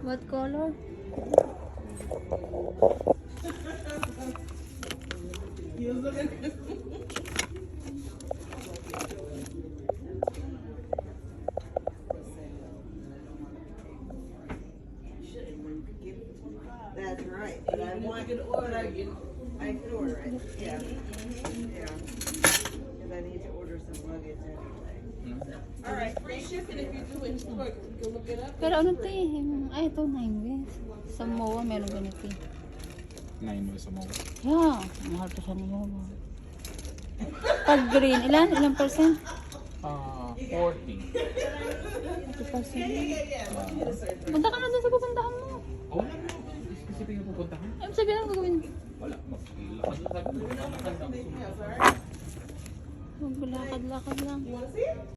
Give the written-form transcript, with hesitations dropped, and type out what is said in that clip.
What color? That's right, but I want, I can order it, yeah. Yeah. Cause I need to order some luggage anyway. All right, free shipping if you do it in store. You can look it up. Pero ano to eh? Ay, ito 9 weeks. Sa MOA meron ganito eh. 9 was a moment. Yeah, mahal pa siya niyo. Pag green, ilan percent? 40. 50%. Punta ka na dun sa pupuntahan mo. Oh, wala mo. Specific na pupuntahan? Ay, sabihin lang gagawin. Wala. Maglakad-lakad lang. Maglakad-lakad lang.